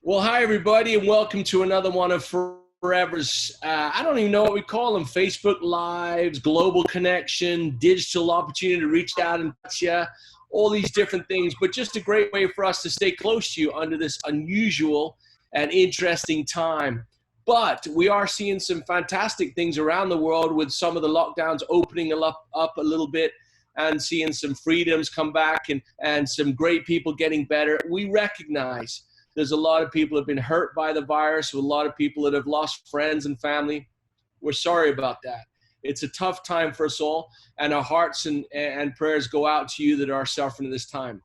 Well, hi, everybody, and welcome to another one of Forever's, I don't even know what we call them, Facebook Lives, Global Connection, digital opportunity to reach out and touch you, all these different things, but just a great way for us to stay close to you under this unusual and interesting time. But we are seeing some fantastic things around the world with some of the lockdowns opening up a little bit and seeing some freedoms come back and some great people getting better. We recognize there's a lot of people that have been hurt by the virus, with a lot of people that have lost friends and family. We're sorry about that. It's a tough time for us all, and our hearts and prayers go out to you that are suffering at this time.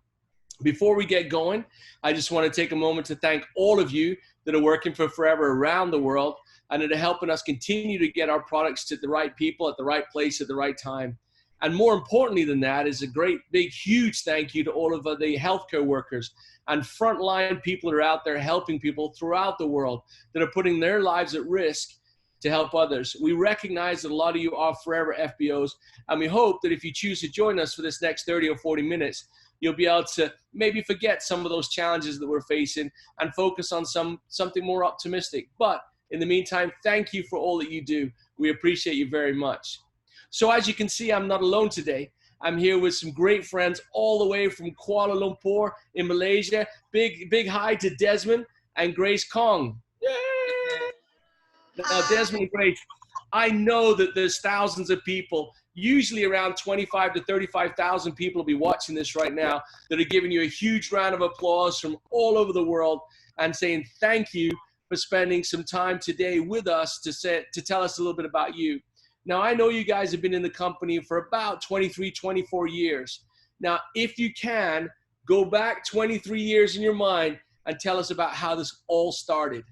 Before we get going, I just want to take a moment to thank all of you that are working for Forever around the world and that are helping us continue to get our products to the right people at the right place at the right time. And more importantly than that is a great, big, huge thank you to all of the healthcare workers and frontline people that are out there helping people throughout the world that are putting their lives at risk to help others. We recognize that a lot of you are Forever FBOs, and we hope that if you choose to join us for this next 30 or 40 minutes, you'll be able to maybe forget some of those challenges that we're facing and focus on something more optimistic. But in the meantime, thank you for all that you do. We appreciate you very much. So as you can see, I'm not alone today. I'm here with some great friends all the way from Kuala Lumpur in Malaysia. Big hi to Desmond and Grace Kong. Yay! Now, Desmond and Grace, I know that there's thousands of people, usually around 25 to 35,000 people will be watching this right now, that are giving you a huge round of applause from all over the world and saying thank you for spending some time today with us to tell us a little bit about you. Now, I know you guys have been in the company for about 23, 24 years. Now, if you can, go back 23 years in your mind and tell us about how this all started.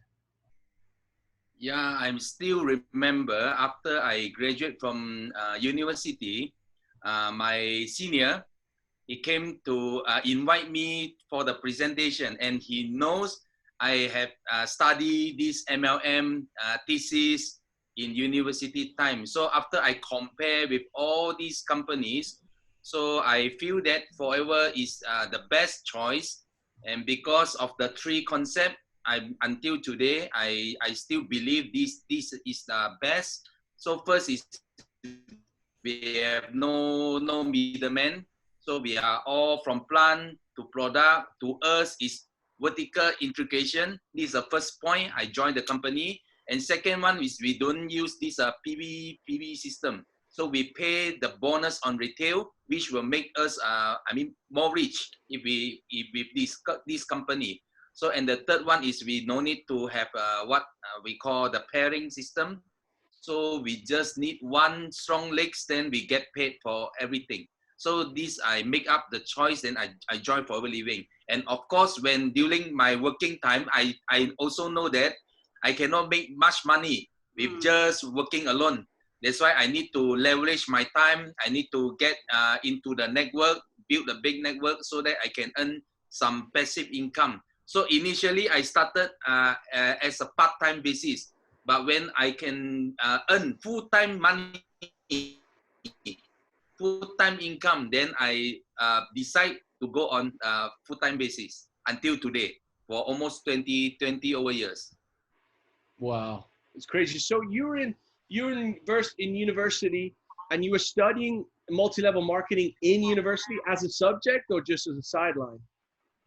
Yeah, I'm still remember after I graduate from university, my senior, he came to invite me for the presentation, and he knows I have studied this MLM thesis in university time. So after I compare with all these companies, so I feel that Forever is the best choice. And because of the three concepts, until today, I still believe this is the best. So first is we have no middleman. So we are all from plant to product to us is vertical integration. This is the first point I joined the company. And second one is we don't use this PV system. So we pay the bonus on retail, which will make us, more rich if this company. So, and the third one is we no need to have what we call the pairing system. So we just need one strong legs, then we get paid for everything. So this I make up the choice, then I join Forever Living. And of course, when during my working time, I also know that I cannot make much money with just working alone. That's why I need to leverage my time. I need to get into the network, build a big network so that I can earn some passive income. So initially I started as a part-time basis, but when I can earn full-time money, full-time income, then I decide to go on full-time basis until today for almost 20 over years. Wow, it's crazy. So you were in university and you were studying multi-level marketing in university as a subject or just as a sideline?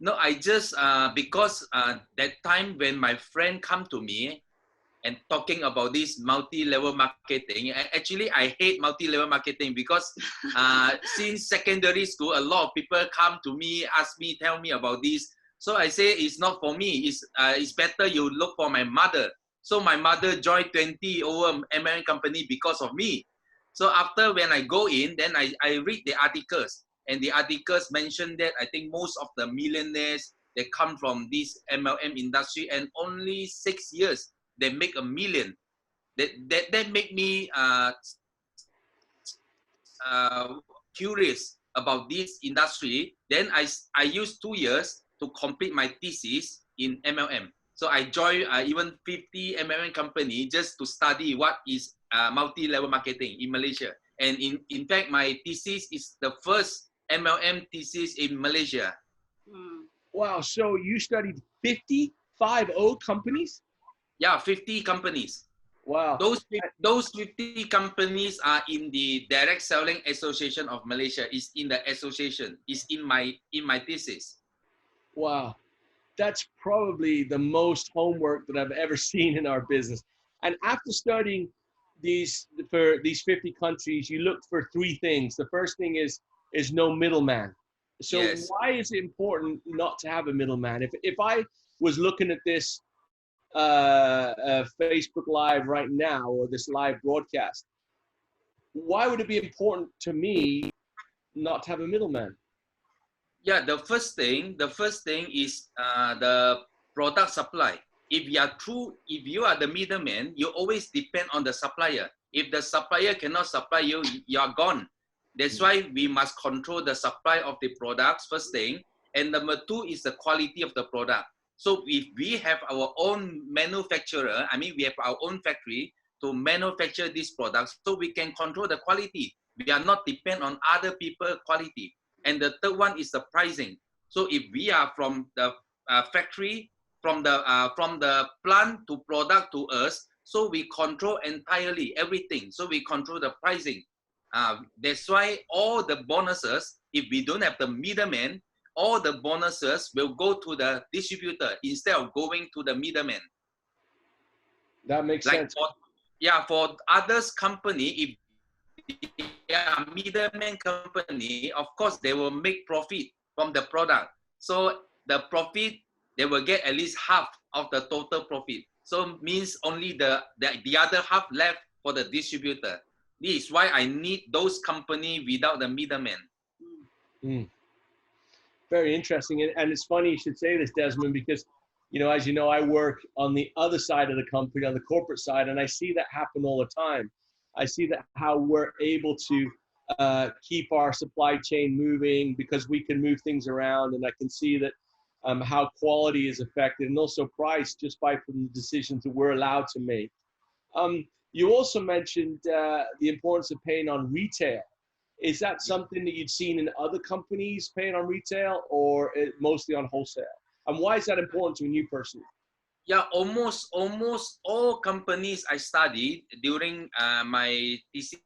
No, I just because that time when my friend come to me and talking about this multi-level marketing, actually I hate multi-level marketing because since secondary school, a lot of people come to me, ask me, tell me about this. So I say it's not for me. It's better you look for my mother. So my mother joined 20 over MLM company because of me. So after when I go in, then I read the articles. And the articles mentioned that I think most of the millionaires, they come from this MLM industry, and only 6 years, they make $1 million. That make me curious about this industry. Then I used 2 years to complete my thesis in MLM. So I joined even 50 MLM company just to study what is multi-level marketing in Malaysia. And in fact, my thesis is the first MLM thesis in Malaysia. Wow, so you studied 50 50 companies? Yeah, 50 companies. Wow. Those 50 companies are in the Direct Selling Association of Malaysia. Is in the association. Is in my thesis. Wow. That's probably the most homework that I've ever seen in our business. And after studying for these 50 countries, you look for three things. The first thing is no middleman. So Yes. why is it important not to have a middleman? If I was looking at this Facebook Live right now, or this live broadcast, why would it be important to me not to have a middleman? Yeah, the first thing is the product supply. If you are the middleman, you always depend on the supplier. If the supplier cannot supply you, you are gone. That's why we must control the supply of the products, first thing. And number two is the quality of the product. So if we have our own manufacturer, I mean, we have our own factory to manufacture these products, so we can control the quality. We are not depend on other people's quality. And the third one is the pricing. So if we are from the factory, from the plant to product to us, so we control entirely everything. So we control the pricing. That's why all the bonuses, if we don't have the middleman, all the bonuses will go to the distributor instead of going to the middleman. That makes sense. For others company, if they are middleman company, of course they will make profit from the product. So the profit, they will get at least half of the total profit. So means only the other half left for the distributor. This is why I need those company without the middleman. Mm. Very interesting. And it's funny you should say this, Desmond, because, as you know, I work on the other side of the company, on the corporate side, and I see that happen all the time. I see that how we're able to keep our supply chain moving because we can move things around, and I can see that how quality is affected and also price just from the decisions that we're allowed to make. You also mentioned the importance of paying on retail. Is that something that you'd seen in other companies paying on retail, or mostly on wholesale? And why is that important to you personally? Yeah, almost all companies I studied during my thesis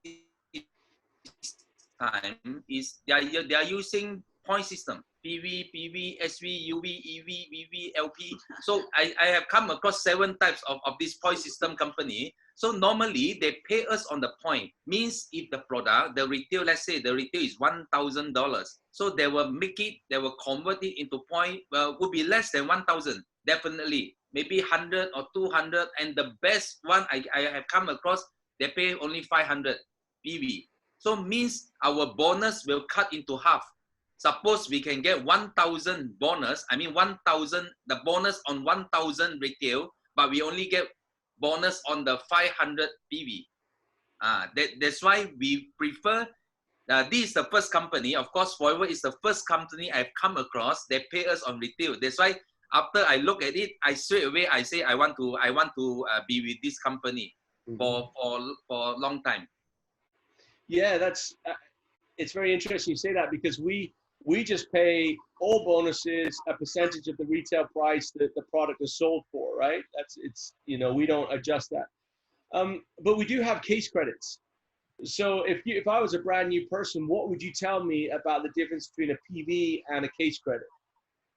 time is they are using point system. PV, SV, UV, EV, VV, LP. So I have come across 7 types of this point system company. So normally they pay us on the point. Means if the product, the retail, let's say the retail is $1,000. So they will convert it into point, would be less than 1,000, definitely. Maybe 100 or 200. And the best one I have come across, they pay only 500 PV. So means our bonus will cut into half. Suppose we can get 1,000 bonus, I mean 1,000, the bonus on 1,000 retail, but we only get bonus on the 500 PV. That's why we prefer, this is the first company, of course, Forever is the first company I've come across, they pay us on retail. That's why after I look at it, I straight away, I say, I want to be with this company for a long time. Yeah, it's very interesting you say that, because we just pay all bonuses a percentage of the retail price that the product is sold for, right? We don't adjust that. But we do have case credits. So if I was a brand new person, what would you tell me about the difference between a PV and a case credit?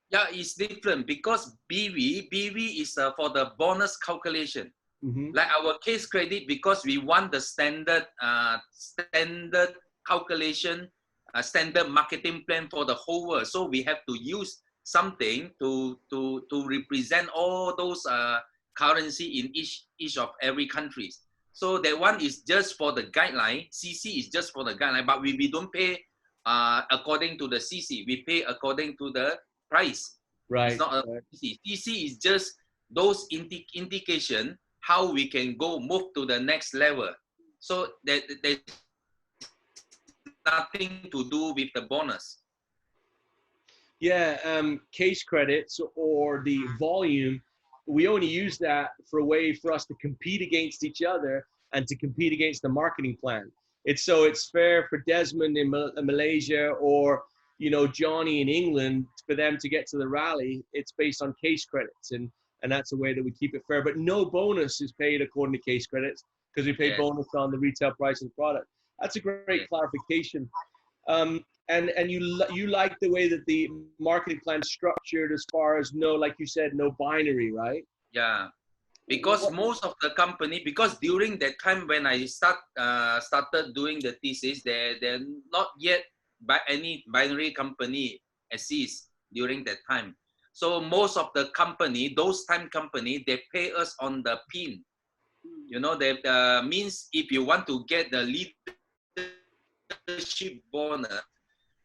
Yeah, it's different because BV is for the bonus calculation. Mm-hmm. Like our case credit, because we want the standard calculation, standard marketing plan for the whole world. So we have to use something to represent all those currency in each of every countries. So that one is just for the guideline. CC is just for the guideline, but we don't pay according to the CC. We pay according to the price. Right. It's not a CC. CC is just those indication how we can move to the next level. So there's nothing to do with the bonus. Yeah, case credits or the volume, we only use that for a way for us to compete against each other and to compete against the marketing plan. It's fair for Desmond in Malaysia or Johnny in England for them to get to the rally. It's based on case credits, and and that's a way that we keep it fair. But no bonus is paid according to case credits because we pay bonus on the retail price of the product. That's a great clarification. And you like the way that the marketing plan is structured as far as no, like you said, no binary, right? Yeah. Because most of the company, because during that time when I started doing the thesis, they're not yet by any binary company exists during that time. So most of the company, those time company, they pay us on the pin. You know, that means if you want to get the leadership bonus,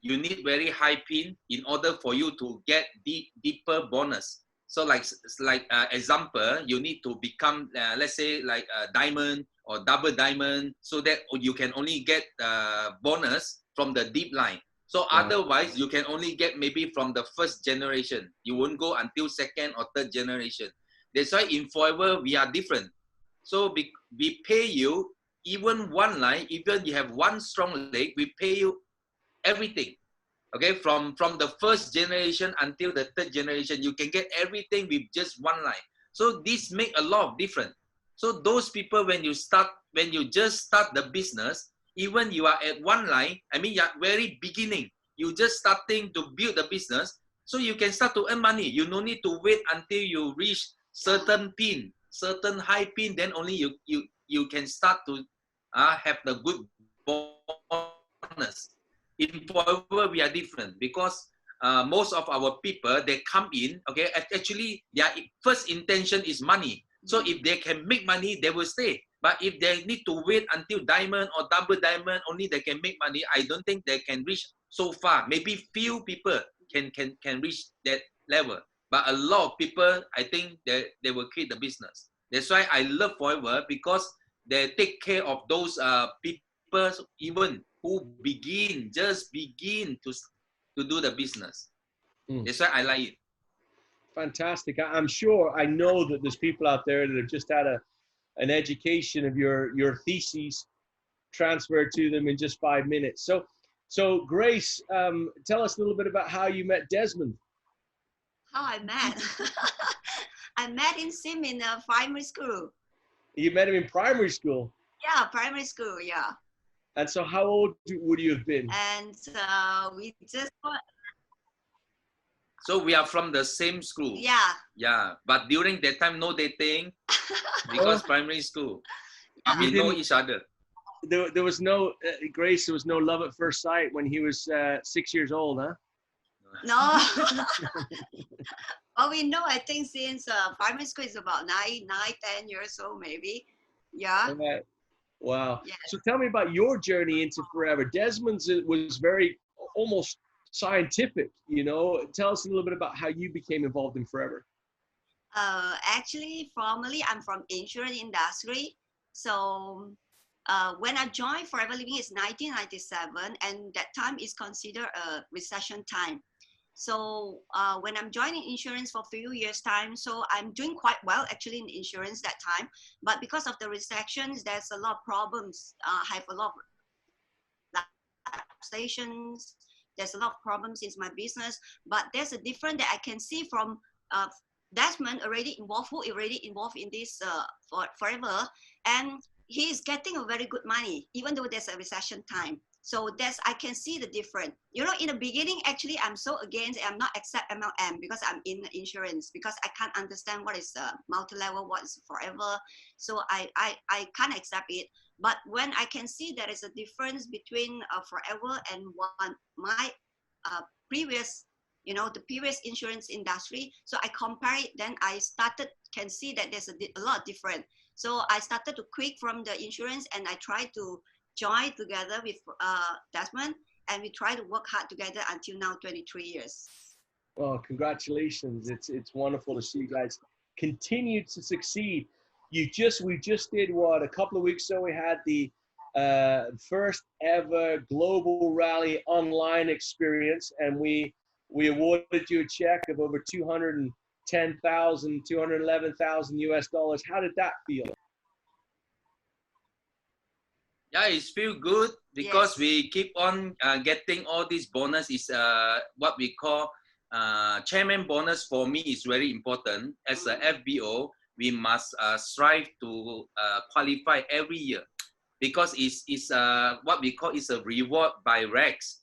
you need very high pin in order for you to get deeper bonus. So like example, you need to become, let's say like a diamond or double diamond, so that you can only get bonus from the deep line. So otherwise, you can only get maybe from the first generation. You won't go until second or third generation. That's why in Forever, we are different. So we pay you even one line, even you have one strong leg, we pay you everything. Okay, from the first generation until the third generation, you can get everything with just one line. So this make a lot of difference. So those people, when you just start the business, even you are at one line, I mean, you're very beginning, you just starting to build the business, so you can start to earn money. You no need to wait until you reach certain pin, certain high pin, then only you can start to have the good bonus. In Forever, we are different because most of our people, they come in, okay, actually their first intention is money. So if they can make money, they will stay. But if they need to wait until diamond or double diamond, only they can make money, I don't think they can reach so far. Maybe few people can reach that level. But a lot of people, I think they will quit the business. That's why I love Forever, because they take care of those people even who just begin to do the business. That's why I like it. Fantastic. I'm sure, I know that there's people out there that have just had an education of your theses transferred to them in just 5 minutes. So Grace, tell us a little bit about how you met Desmond. How I met? I met him in primary school. You met him in primary school? Yeah, primary school, yeah. And so how old would you have been? And we just... So we are from the same school. Yeah. Yeah, but during that time, no dating because primary school. We know each other. There was no, Grace, there was no love at first sight when he was 6 years old, huh? No. Well, we know, I think since primary school is about 10 years old, maybe. Yeah. Wow. Yeah. So tell me about your journey into Forever. Desmond's was very almost scientific, you know. Tell us a little bit about how you became involved in Forever. Actually, formally, I'm from insurance industry. So when I joined Forever Living, it's 1997, and that time is considered a recession time. So when I'm joining insurance for a few years time, so I'm doing quite well actually in insurance that time. But because of the recessions, there's a lot of problems. I have a lot of stations. There's a lot of problems in my business. But there's a difference that I can see from Desmond already involved in this Forever, and he is getting a very good money even though there's a recession time. So I can see the difference. You know, in the beginning, actually, I'm so against, I'm not accept MLM because I'm in insurance, because I can't understand what is multi-level, what is Forever. So I can't accept it. But when I can see there is a difference between Forever and my previous, you know, the previous insurance industry. So I compare it, then I can see that there's a lot of difference. So I started to quit from the insurance, and I tried to join together with Desmond, and we try to work hard together until now, 23 years. Well, congratulations. It's wonderful to see you guys continue to succeed. We just did what, a couple of weeks ago, we had the first ever global rally online experience, and we awarded you a check of over $211,000 US. How did that feel? Yeah, it feels good because we keep on getting all these bonus. Is what we call chairman bonus for me is very important. As a FBO, we must strive to qualify every year because it's what we call is a reward by ranks.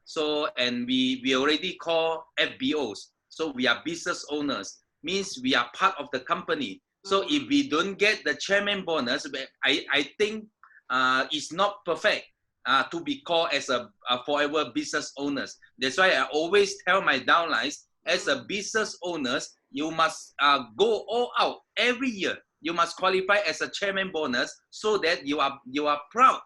So, and we already call FBOs. So we are business owners, means we are part of the company. So if we don't get the chairman bonus, I think it's not perfect to be called as a forever business owners. That's why I always tell my downlines, as a business owners, you must go all out every year. You must qualify as a chairman bonus so that you are proud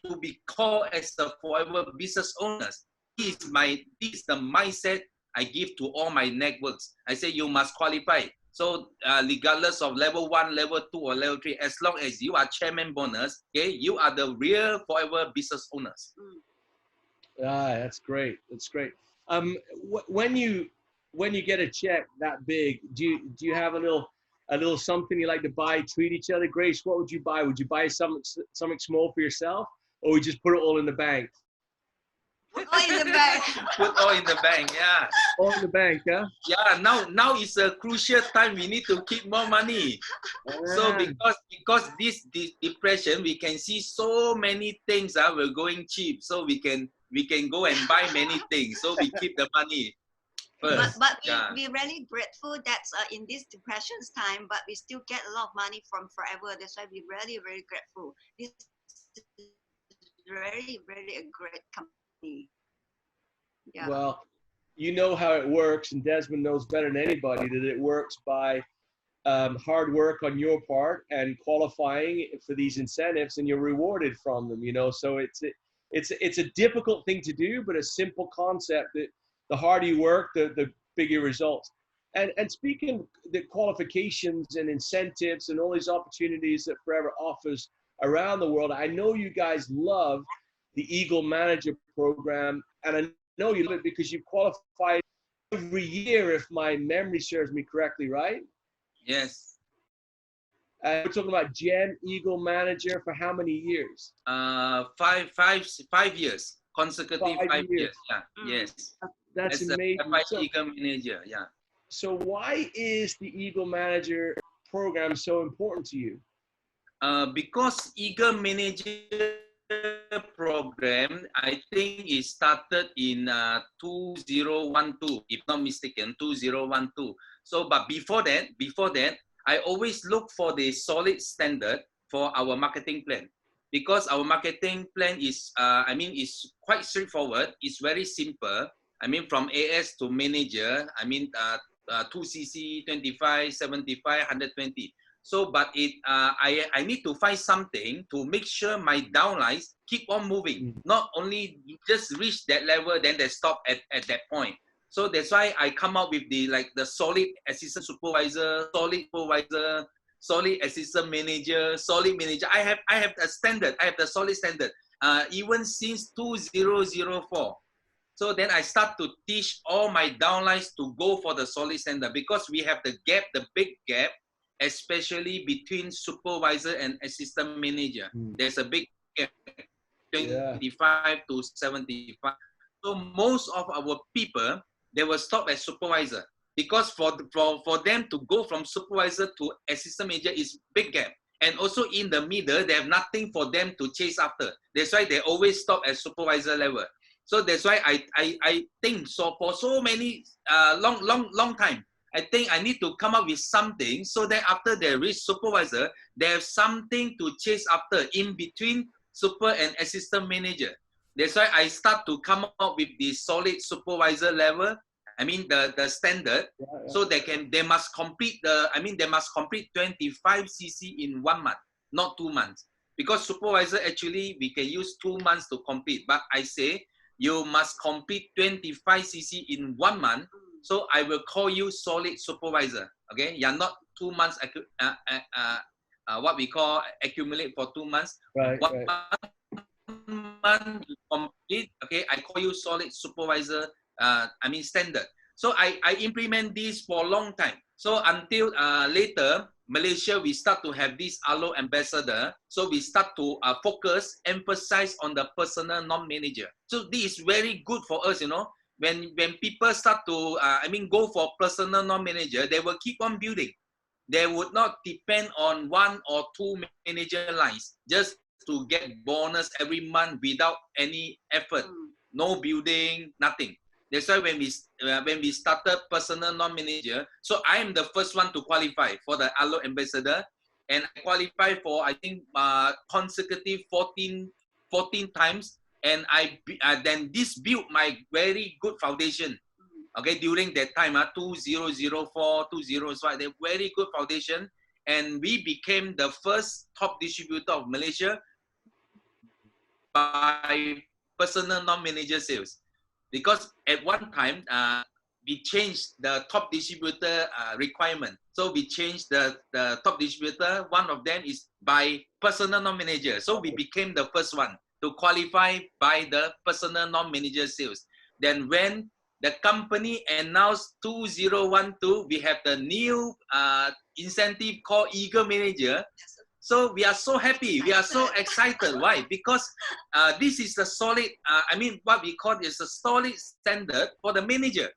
to be called as a forever business owners. This is the mindset I give to all my networks. I say you must qualify. So regardless of level 1, level 2, or level 3, as long as you are chairman bonus, okay, you are the real forever business owners. That's great. That's great. When you get a check that big, do you have a little something you like to buy, treat each other? Grace, what would you buy? Would you buy something small for yourself, or would you just put it all in the bank? Put all in the bank. Put all in the bank, yeah. All in the bank, huh? Yeah, now is a crucial time. We need to keep more money. So because this depression, we can see so many things we're going cheap. So we can go and buy many things. So we keep the money first. But we're really grateful that in this depression's time, but we still get a lot of money from Forever. That's why we're really, very grateful. This is really, really a great company. Yeah. Well, you know how it works, and Desmond knows better than anybody that it works by hard work on your part and qualifying for these incentives, and you're rewarded from them. So it's a difficult thing to do, but a simple concept that the harder you work, the bigger results. And speaking the qualifications and incentives and all these opportunities that Forever offers around the world, I know you guys love the Eagle Manager Program, and I know you love it because you qualify every year, if my memory serves me correctly, right? Yes. We're talking about Gem Eagle Manager for how many years? 5 years, consecutive 5 years. Yeah. Yes. That's amazing. So, Eagle Manager, yeah. So why is the Eagle Manager program so important to you? Because Eagle Manager program, I think it started in 2012, if not mistaken, 2012. So, but before that, I always look for the solid standard for our marketing plan, because our marketing plan is, is quite straightforward. It's very simple. From AS to manager, 2cc, 25, 75, 120. So, but I need to find something to make sure my downlines keep on moving, not only just reach that level, then they stop at that point. So that's why I come up with the solid assistant supervisor, solid supervisor, solid assistant manager, solid manager. I have a standard. I have the solid standard. Even since 2004. So then I start to teach all my downlines to go for the solid standard, because we have the gap, the big gap, especially between supervisor and assistant manager. There's a big gap, 25 to 75. So most of our people, they will stop at supervisor, because for them to go from supervisor to assistant manager is big gap. And also in the middle, they have nothing for them to chase after. That's why they always stop at supervisor level. So that's why I think so for so many long time, I think I need to come up with something so that after they reach supervisor, they have something to chase after in between super and assistant manager. That's why I start to come up with the solid supervisor level. The standard, so they must complete they must complete 25 cc in 1 month, not 2 months. Because supervisor, actually we can use 2 months to complete, but I say you must complete 25 cc in 1 month. So I will call you solid supervisor. Okay, you're not 2 months. What we call accumulate for 2 months. Right. Month you complete. Okay, I call you solid supervisor. Standard. So I implement this for a long time. So until later, Malaysia, we start to have this ALO ambassador. So we start to emphasize on the personal non-manager. So this is very good for us, when people start to, go for personal non-manager, they will keep on building. They would not depend on 1 or 2 manager lines just to get bonus every month without any effort, no building, nothing. That's why when we started personal non-manager, so I am the first one to qualify for the Allo Ambassador, and I qualified for, I think, consecutive 14 times, and then this built my very good foundation. Okay, during that time, 2004, 2005, they very good foundation, and we became the first top distributor of Malaysia by personal non-manager sales. Because at one time, we changed the top distributor requirement. So we changed the top distributor. One of them is by personal non-manager. So we became the first one to qualify by the personal non-manager sales. Then when the company announced 2012, we have the new incentive called Eager Manager. So we are so happy. We are so excited. Why? Because this is the solid, what we call is a solid standard for the manager.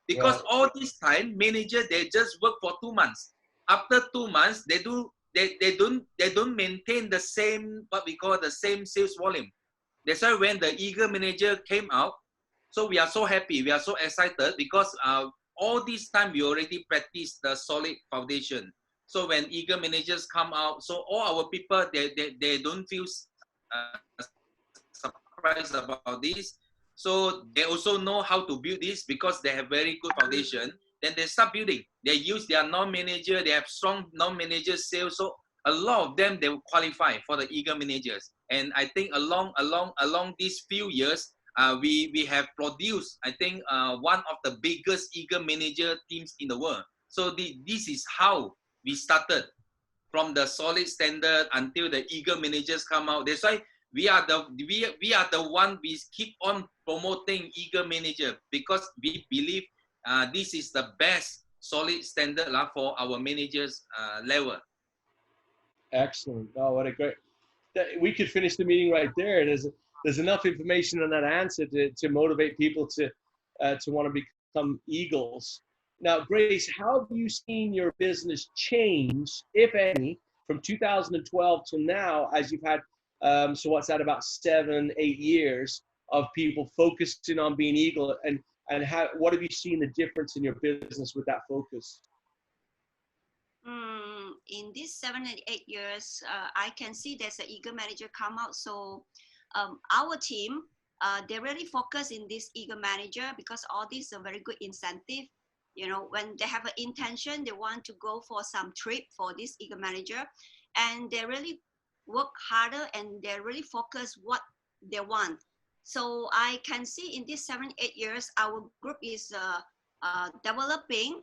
Because all this time, manager, they just work for 2 months. After 2 months, they don't maintain the same, what we call the same sales volume. That's why when the Eager Manager came out, so we are so happy. We are so excited because all this time we already practiced the solid foundation. So when Eager Managers come out, so all our people, they don't feel surprised about this. So they also know how to build this because they have very good foundation. Then they start building. They use their non-manager. They have strong non-manager sales. So a lot of them, they will qualify for the Eager Managers. And I think along these few years, we have produced, I think, one of the biggest Eager Manager teams in the world. So this is how we started, from the solid standard until the Eager Managers come out. That's why we are the one we keep on promoting Eager Manager, because we believe this is the best solid standard for our managers level. Excellent. Oh, what a great! We could finish the meeting right there. There's enough information on that answer to motivate people to want to become Eagles. Now, Grace, how have you seen your business change, if any, from 2012 till now, as you've had, so what's that, about 7-8 years of people focusing on being Eagle, and what have you seen the difference in your business with that focus? In these 7 and 8 years, I can see there's an Eager Manager come out. So our team, they really focus in this Eager Manager because all these are very good incentive. You know, when they have an intention, they want to go for some trip for this Eager Manager, and they really work harder and they really focus what they want. So I can see in these 7-8 years, our group is developing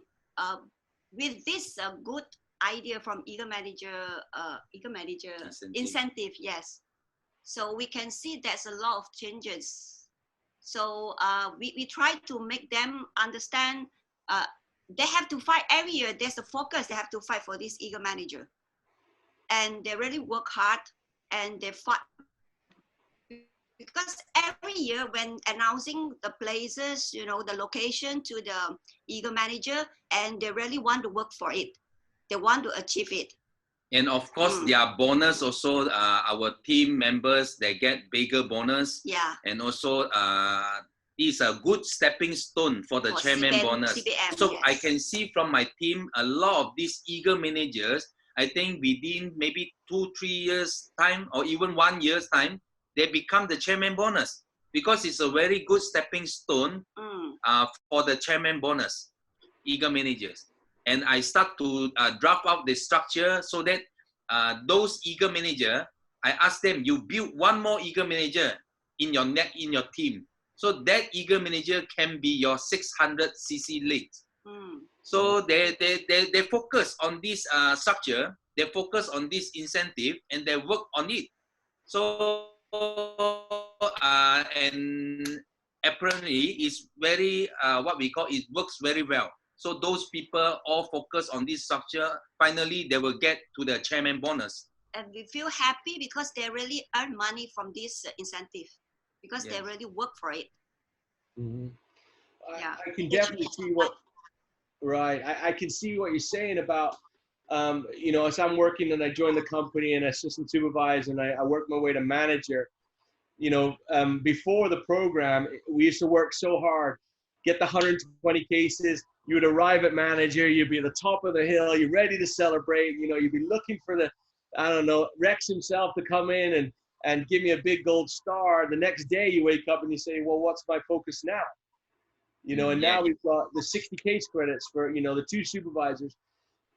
with this good idea from Eager Manager incentive. Yes. So we can see there's a lot of changes. So we try to make them understand they have to fight every year. There's a focus. They have to fight for this Eager Manager. And they really work hard and they fight. Because every year when announcing the places, you know, the location to the Eager Manager, and they really want to work for it. They want to achieve it. And of course, their bonus also, our team members, they get bigger bonus. Yeah. And also, is a good stepping stone for the chairman bonus. CBM, so yes. I can see from my team, a lot of these Eager Managers, I think within maybe 2-3 years time, or even 1 year's time, they become the chairman bonus, because it's a very good stepping stone for the chairman bonus, Eager Managers. And I start to draft out the structure so that those Eager Manager, I ask them, you build one more Eager Manager in your team. So that Eager Manager can be your 600cc lead. So they focus on this structure, they focus on this incentive, and they work on it. So and apparently it's very what we call, it works very well. So those people all focus on this structure. Finally, they will get to the chairman bonus. And we feel happy because they really earn money from this incentive, because they really work for it. Yeah. I can definitely see what, right. I can see what you're saying about, you know, as I'm working and I join the company and assistant supervisor and I work my way to manager, you know, before the program, we used to work so hard, get the 120 cases, you would arrive at manager, you'd be at the top of the hill, you're ready to celebrate, you know, you'd be looking for the, I don't know, Rex himself to come in and give me a big gold star. The next day you wake up and you say, well, what's my focus now? You know, and now we've got the 60 case credits for, you know, the 2 supervisors.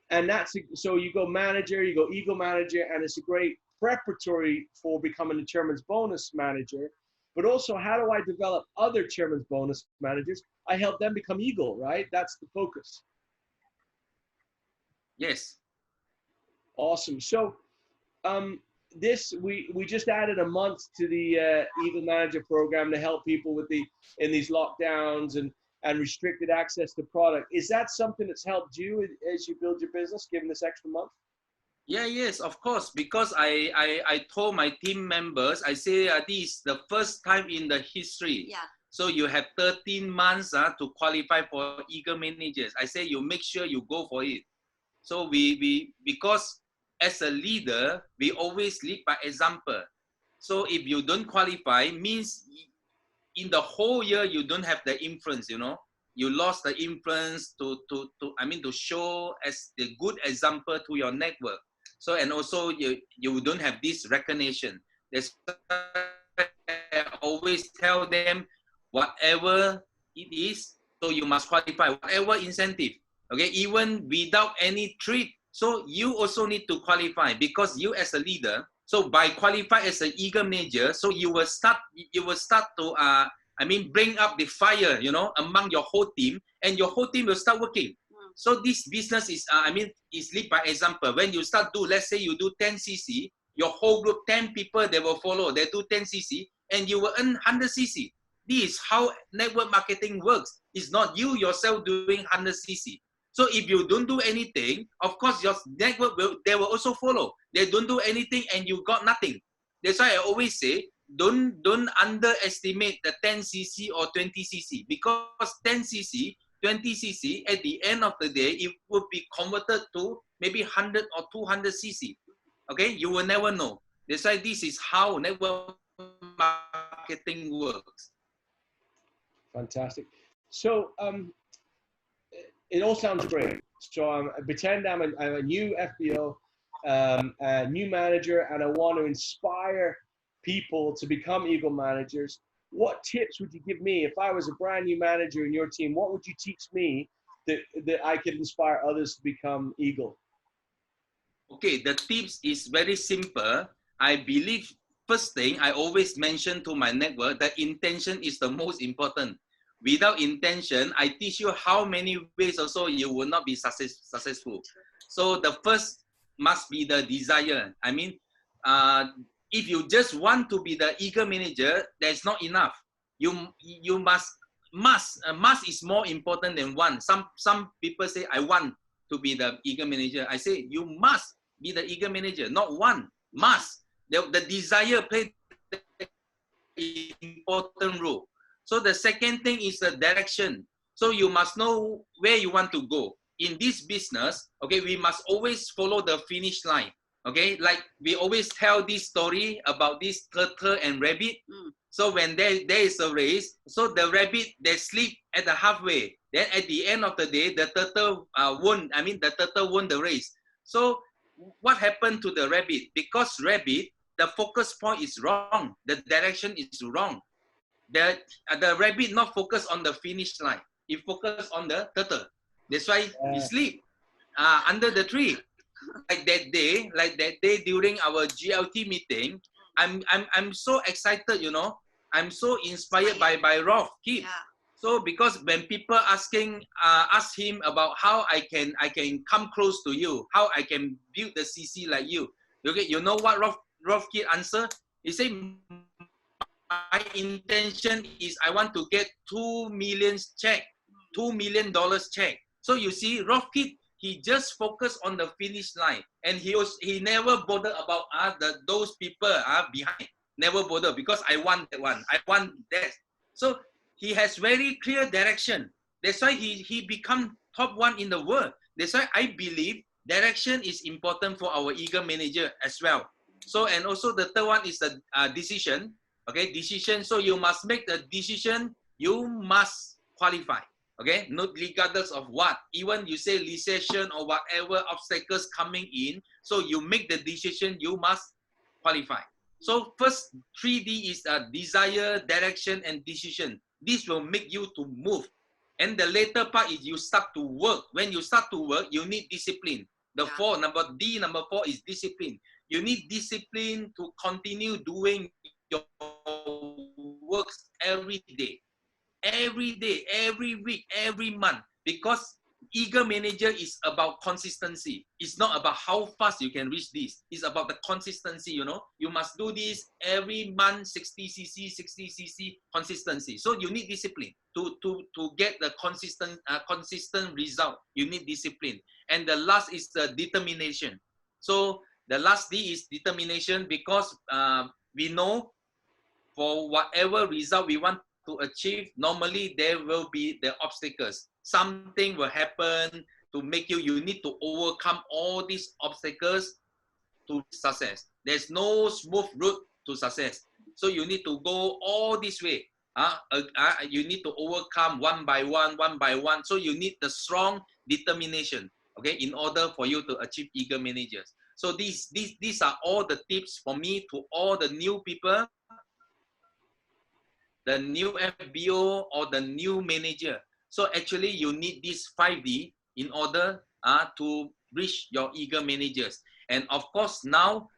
And that's, so you go manager, you go Eagle manager, and it's a great preparatory for becoming a chairman's bonus manager. But also, how do I develop other chairman's bonus managers? I help them become Eagle, right? That's the focus. Yes. Awesome. So this, we just added a month to the Eagle Manager program to help people with in these lockdowns and restricted access to product. Is that something that's helped you as you build your business, given this extra month? Yeah, yes, of course. Because I told my team members, I say this is the first time in the history. Yeah. So you have 13 months to qualify for Eagle managers. I say you make sure you go for it. So because as a leader, we always lead by example. So if you don't qualify, means in the whole year you don't have the influence, you know. You lost the influence to show as the good example to your network. So, and also you don't have this recognition. That's why I always tell them, whatever it is, so you must qualify, whatever incentive, okay, even without any treat. So you also need to qualify, because you as a leader, so by qualify as an Eagle manager, so you will start to bring up the fire, you know, among your whole team, and your whole team will start working. So this business is, is lead by example. When you start do, let's say you do 10 cc, your whole group, 10 people, they will follow, they do 10 cc, and you will earn 100 cc. This is how network marketing works. It's not you yourself doing 100 cc. So if you don't do anything, of course your network they will also follow. They don't do anything and you got nothing. That's why I always say, don't underestimate the 10 cc or 20 cc, because 10 cc, 20 cc, at the end of the day, it will be converted to maybe 100 or 200 cc. Okay, you will never know. That's why this is how network marketing works. Fantastic. So it all sounds great. So pretend I'm a new FBO, a new manager, and I want to inspire people to become Eagle managers. What tips would you give me if I was a brand new manager in your team? What would you teach me that I could inspire others to become Eagle? Okay, the tips is very simple. I believe first thing I always mention to my network, the intention is the most important. Without intention, I teach you how many ways or so you will not be successful. So the first must be the desire. I mean, if you just want to be the Eagle manager, that's not enough. You must is more important than want. Some people say, I want to be the Eagle manager. I say, you must be the Eagle manager, not want, must. The desire plays the important role. So the second thing is the direction. So you must know where you want to go. In this business, okay, we must always follow the finish line. Okay, like we always tell this story about this turtle and rabbit. So when there is a race, so the rabbit, they sleep at the halfway. Then at the end of the day, the turtle won. The turtle won the race. So what happened to the rabbit? Because rabbit, the focus point is wrong. The direction is wrong. The rabbit not focus on the finish line. He focus on the turtle. That's why he sleep under the tree. Like that day during our GLT meeting, I'm so excited, you know. I'm so inspired by Rolf Kid. Yeah. So because when people ask him about how I can come close to you, how I can build the CC like you. Okay, you know what Rolf Kid answer? He said, my intention is I want to get $2 million check. So you see, Rolf Kid, he just focused on the finish line, and he never bothered about those people behind. Never bother, because I want that one. I want that. So he has very clear direction. That's why he become top one in the world. That's why I believe direction is important for our eager manager as well. So, and also the third one is the decision. Okay, decision. So you must make the decision. You must qualify. Okay, not regardless of what. Even you say recession or whatever obstacles coming in. So you make the decision. You must qualify. So first 3D is desire, direction, and decision. This will make you to move. And the later part is you start to work. When you start to work, you need discipline. The number four is discipline. You need discipline to continue doing your works every day, every week, every month. Because eager manager is about consistency. It's not about how fast you can reach this. It's about the consistency, you know. You must do this every month, 60cc consistency. So you need discipline to get the consistent result. You need discipline. And the last is the determination. So the last D is determination, because we know for whatever result we want to achieve, normally there will be the obstacles. Something will happen to make you need to overcome all these obstacles to success. There's no smooth route to success. So you need to go all this way. You need to overcome one by one. So you need the strong determination, okay, in order for you to achieve eager managers. So these are all the tips for me to all the new people, the new FBO or the new manager. So actually you need this 5D in order to reach your eager managers. And of course now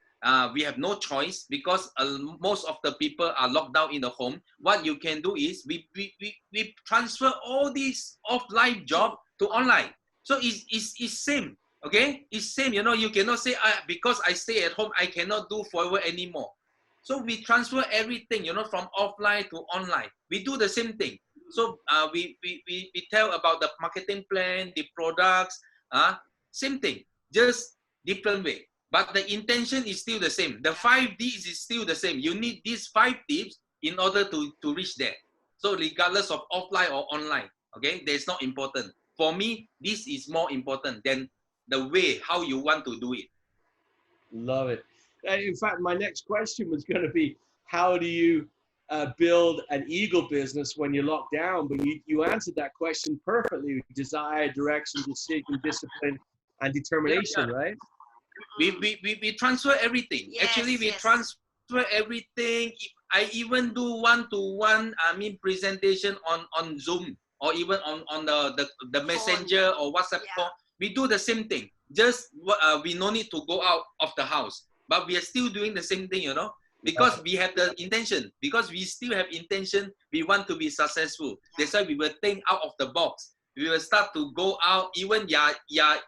we have no choice, because most of the people are locked down in the home. What you can do is we transfer all these offline job to online. So it's same, okay? It's same, you know. You cannot say because I stay at home, I cannot do forever anymore. So we transfer everything, you know, from offline to online. We do the same thing. So we tell about the marketing plan, the products, same thing, just different way. But the intention is still the same. The 5 Ds is still the same. You need these 5 tips in order to reach there. So regardless of offline or online, okay, that's not important. For me, this is more important than the way how you want to do it. Love it. In fact, my next question was going to be, how do you build an eagle business when you're locked down? But you answered that question perfectly. Desire, direction, decision, discipline, and determination, right? We transfer everything. Yes, Actually, we yes. transfer everything. I even do one-to-one, presentation on Zoom, or even on the Messenger or WhatsApp call. We do the same thing. Just we no need to go out of the house, but we are still doing the same thing, you know, because we have the intention, because we still have intention. We want to be successful. That's why we will think out of the box. We will start to go out, even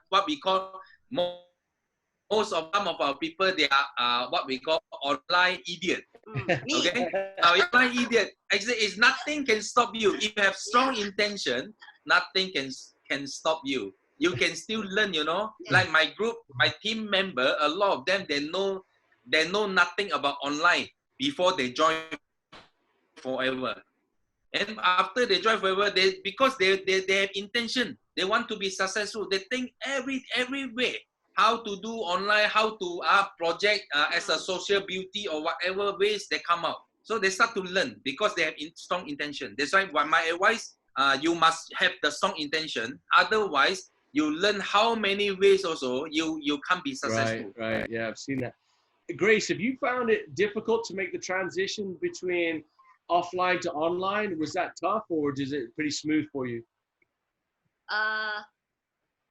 what we call most of some of our people, they are what we call online idiot. Okay, online idiot. Actually, it's nothing can stop you. If you have strong intention, nothing can stop you. You can still learn, you know. Like my group, my team member, a lot of them, they know nothing about online before they join forever. And after they join forever, because they have intention, they want to be successful. They think every way how to do online, how to project as a social beauty or whatever ways they come out. So they start to learn because they have strong intention. That's why my advice, you must have the strong intention. Otherwise, you learn how many ways also you can't be successful. Right. Yeah, I've seen that. Grace, have you found it difficult to make the transition between offline to online? Was that tough, or is it pretty smooth for you?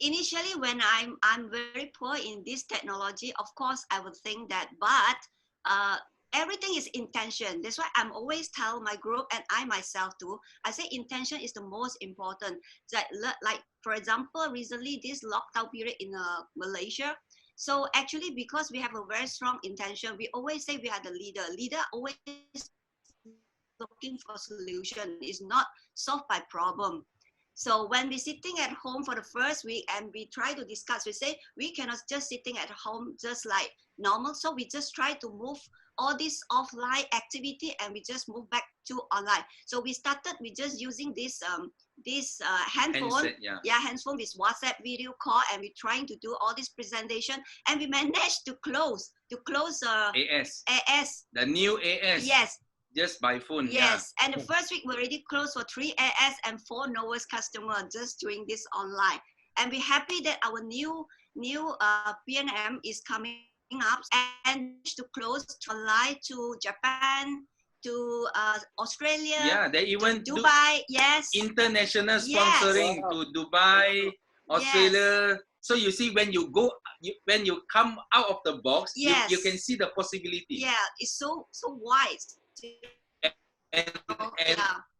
Initially, when I'm very poor in this technology, of course I would think that, but everything is intention. That's why I'm always tell my group, and I myself too, I say intention is the most important. Like for example, recently this lockdown period in Malaysia. So actually, because we have a very strong intention, we always say we are the leader. Leader always looking for solution, is not solved by problem. So when we're sitting at home for the first week and we try to discuss, we say we cannot just sitting at home just like normal. So we just try to move all this offline activity and we just move back to online. So we started with just using this handphone, Handset, yeah. handphone with WhatsApp video call, and we're trying to do all this presentation, and we managed to close AS. The new AS. Yes. Just by phone. Yes. And the first week we already closed for 3 AS and 4 Novus customers just doing this online. And we're happy that our new PNM is coming up and to close to online to Japan, to Australia. Yeah, they even Dubai. Yes. International sponsoring to Dubai, Australia. Yes. So you see, when you go, when you come out of the box, yes. you can see the possibility. Yeah, it's so wide.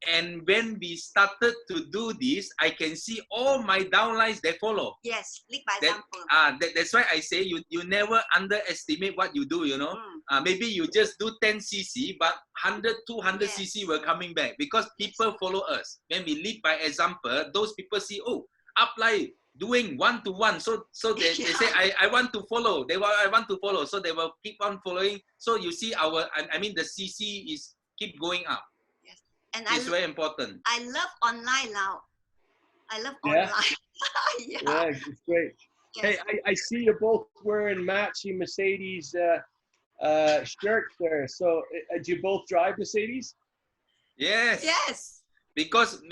And when we started to do this, I can see all my downlines they follow. Yes, lead by example. That's why I say you never underestimate what you do, you know. Maybe you just do 10 cc, but 100, 200 cc were coming back because people follow us. When we lead by example, those people see, oh, apply doing one-to-one. So they say, I want to follow. I want to follow. So they will keep on following. So you see the cc is keep going up. Yes. And it's very important. I love online now. I love online. Yeah, it's great. Yes. Hey, I see you both wearing matching Mercedes shirts there. So do you both drive Mercedes? Yes. Yes. Because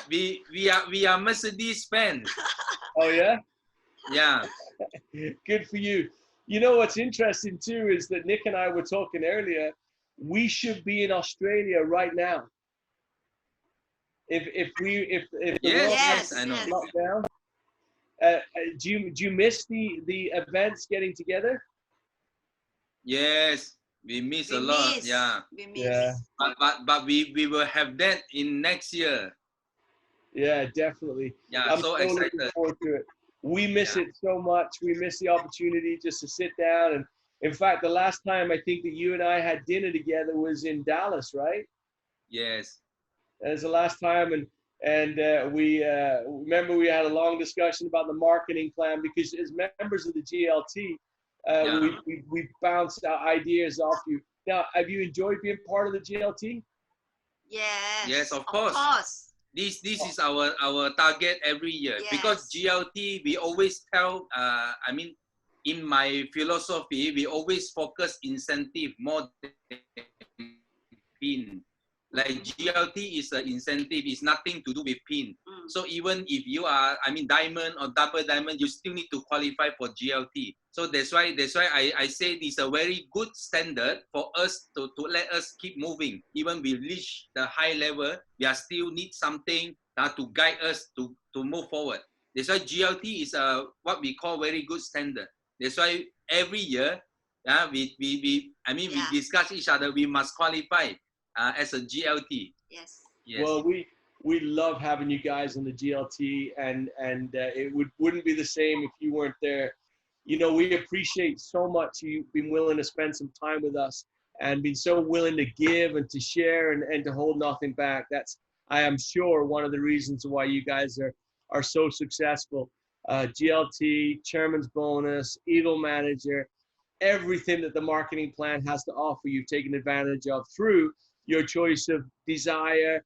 we are Mercedes fans. Oh yeah? Yeah. Good for you. You know what's interesting too is that Nick and I were talking earlier. We should be in Australia right now. If the yes, I know. Locked down. Do you miss the events getting together? Yes, we miss a lot. Yeah. We miss. Yeah. But we will have that in next year. Yeah, definitely. Yeah, I'm so looking excited. forward to it. We miss it so much. We miss the opportunity just to sit down. And in fact, the last time I think that you and I had dinner together was in Dallas, right? Yes. That was the last time. And we remember we had a long discussion about the marketing plan because as members of the GLT, we bounced ideas off you. Now, have you enjoyed being part of the GLT? Yes. Yes, of course. This is our target every year. Yes. Because GLT, we always tell, in my philosophy, we always focus incentive more than pin. Like GLT is an incentive, it's nothing to do with pin. So even if you are, diamond or double diamond, you still need to qualify for GLT. So that's why I say this is a very good standard for us to let us keep moving. Even we reach the high level, we are still need something to guide us to move forward. That's why GLT is what we call very good standard. That's why every year, we discuss each other, we must qualify as a GLT. Yes. Well, we love having you guys on the GLT, and it wouldn't be the same if you weren't there. You know, we appreciate so much you've been willing to spend some time with us and been so willing to give and to share and to hold nothing back. That's, I am sure, one of the reasons why you guys are so successful. GLT, Chairman's Bonus, Eagle Manager, everything that the marketing plan has to offer, you've taken advantage of through your choice of desire,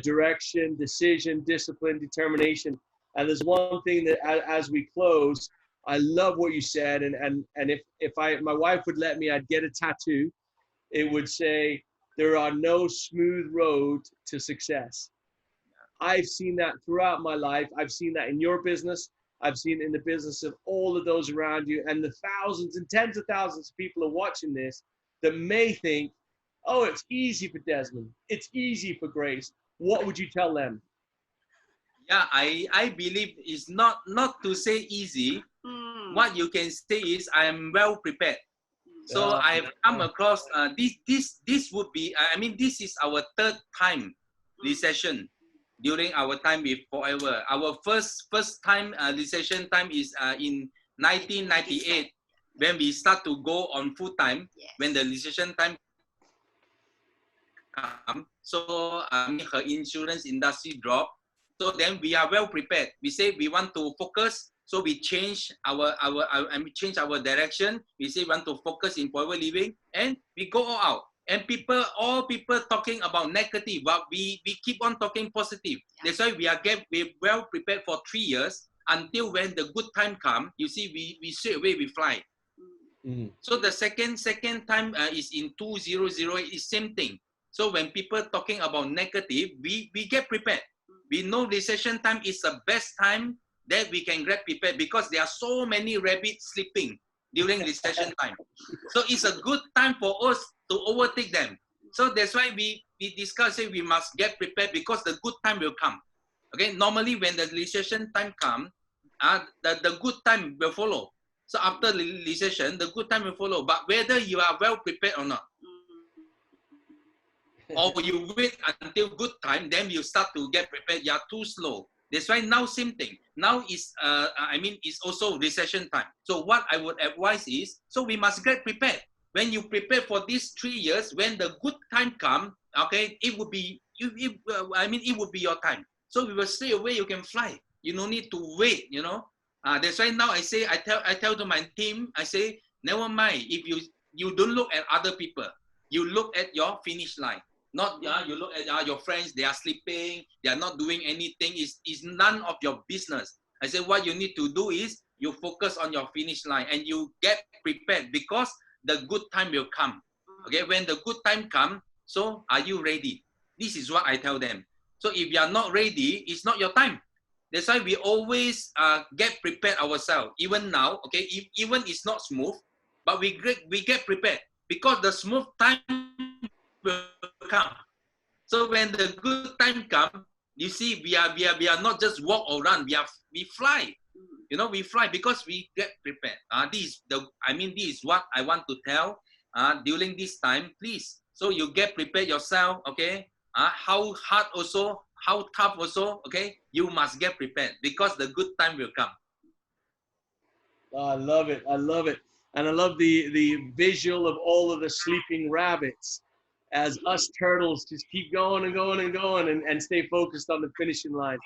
direction, decision, discipline, determination. And there's one thing that as we close, I love what you said. And if my wife would let me, I'd get a tattoo. It would say, there are no smooth roads to success. I've seen that throughout my life. I've seen that in your business. I've seen it in the business of all of those around you, and the thousands and tens of thousands of people are watching this that may think, oh, it's easy for Desmond. It's easy for Grace. What would you tell them? Yeah, I believe it's not to say easy. What you can say is I am well prepared. So I've come across this would be, this is our third time recession during our time with Forever. Our first time recession time is in 1998 when we start to go on full time. Yes. When the recession time come, so her insurance industry dropped. So then we are well prepared. We say we want to focus So we change we change our direction. We say we want to focus in forever living, and we go all out. And all people talking about negative, but we keep on talking positive. That's why we're well prepared for 3 years until when the good time come. You see, we straight away we fly. Mm. So the second time is in 2008, is same thing. So when people talking about negative, we get prepared. We know recession time is the best time that we can get prepared, because there are so many rabbits sleeping during recession time. So it's a good time for us to overtake them. So that's why we discuss, say we must get prepared, because the good time will come. Okay, normally when the recession time comes, the good time will follow. So after the recession, the good time will follow. But whether you are well prepared or not, or you wait until good time, then you start to get prepared. You are too slow. That's why now same thing. Now is it's also recession time. So what I would advise is, so we must get prepared. When you prepare for these 3 years, when the good time come, okay, it would be it would be your time. So we will stay away. You can fly. You don't need to wait. You know. That's why now I say, I tell to my team, I say, never mind if you don't look at other people. You look at your finish line. Not you look at your friends, they are sleeping, they are not doing anything. Is none of your business. I say what you need to do is you focus on your finish line and you get prepared, because the good time will come. Okay, when the good time comes, so are you ready? This is what I tell them. So if you are not ready, it's not your time. That's why we always get prepared ourselves. Even now, okay, even it's not smooth, but we get prepared, because the smooth time will come. So when the good time comes, you see, we are not just walk or run. We fly. You know, we fly because we get prepared. This is what I want to tell during this time. Please, so you get prepared yourself. Okay, how hard also, how tough also. Okay, you must get prepared, because the good time will come. I love it. I love it. And I love the visual of all of the sleeping rabbits as us turtles just keep going and going and going and stay focused on the finishing line.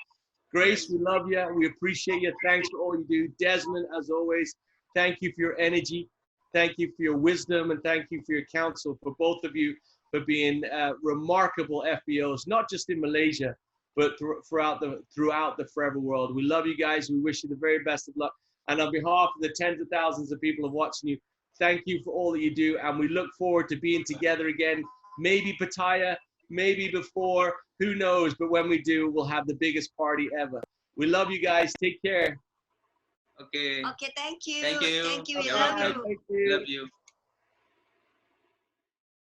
Grace, we love you. We appreciate you. Thanks for all you do. Desmond, as always, thank you for your energy. Thank you for your wisdom, and thank you for your counsel, for both of you, for being remarkable FBOs, not just in Malaysia, but throughout the forever world. We love you guys. We wish you the very best of luck. And on behalf of the tens of thousands of people who are watching you, thank you for all that you do. And we look forward to being together again. Maybe Pattaya, maybe before, who knows? But when we do, we'll have the biggest party ever. We love you guys. Take care. Okay. Okay, thank you. Thank you. Thank you. We You're love welcome. you. Thank you. Love you.